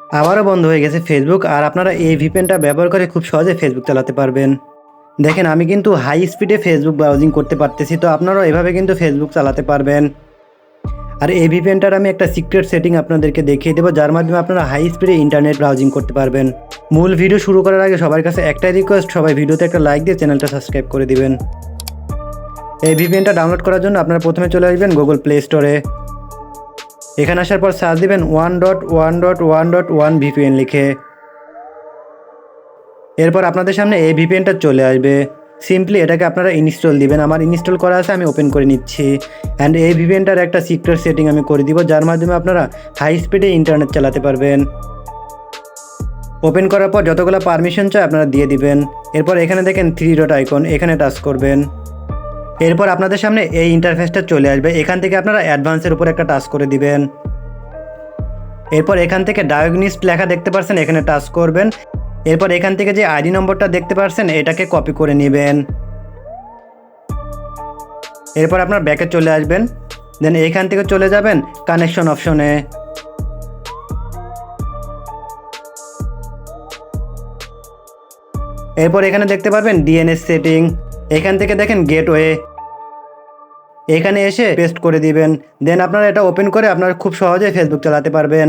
আবারও বন্ধ হয়ে গেছে ফেসবুক। আর আপনারা এই ভিপিএনটা ব্যবহার করে খুব সহজে ফেসবুক চালাতে পারবেন। দেখেন আমি কিন্তু হাই স্পিডে ফেসবুক ব্রাউজিং করতে পারতেছি, তো আপনারাও এভাবে কিন্তু ফেসবুক চালাতে পারবেন। আর এই ভিপিএনটার আমি একটা সিক্রেট সেটিং আপনাদেরকে দেখিয়ে দেবো, যার মাধ্যমে আপনারা হাই স্পিডে ইন্টারনেট ব্রাউজিং করতে পারবেন। মূল ভিডিও শুরু করার আগে সবার কাছে একটাই রিকোয়েস্ট, সবাই ভিডিওতে একটা লাইক দিয়ে চ্যানেলটা সাবস্ক্রাইব করে দিবেন। এই ভিপিএনটা ডাউনলোড করার জন্য আপনারা প্রথমে চলে আসবেন গুগল প্লে স্টোরে। এখানে আসার পর সার্চ দিবেন 1.1.1.1 ভিপিএন লিখে। এরপর আপনাদের সামনে এই ভিপিএনটা চলে আসবে। সিম্পলি এটাকে আপনারা ইনস্টল দিবেন। আমার ইনস্টল করা আছে, আমি ওপেন করে নিচ্ছি। অ্যান্ড এই ভিপিএনটার একটা সিক্রেট সেটিং আমি করে দিব, যার মাধ্যমে আপনারা হাই স্পিডে ইন্টারনেট চালাতে পারবেন। ওপেন করার পর যতগুলো পারমিশন চাই আপনারা দিয়ে দিবেন। এরপর এখানে দেখেন 3 ডট আইকন, এখানে টাচ করবেন। এরপর আপনাদের সামনে এই ইন্টারফেসটা চলে আসবে। এখান থেকে আপনারা অ্যাডভান্সের উপর একটা টাচ করে দিবেন। এরপর এখান থেকে ডায়াগনিস্ট লেখা দেখতে পাচ্ছেন, এখানে টাচ করবেন। এরপর এখান থেকে যে আইডি নম্বরটা দেখতে পাচ্ছেন, এটাকে কপি করে নেবেন। এরপর আপনার ব্যাকে চলে আসবেন। দেন এখান থেকে চলে যাবেন কানেকশন অপশনে। এরপর এখানে দেখতে পারবেন ডিএনএস সেটিং। এখান থেকে দেখেন গেটওয়ে, এখানে এসে পেস্ট করে দিবেন। দেন আপনারা এটা ওপেন করে আপনারা খুব সহজে ফেসবুক চালাতে পারবেন।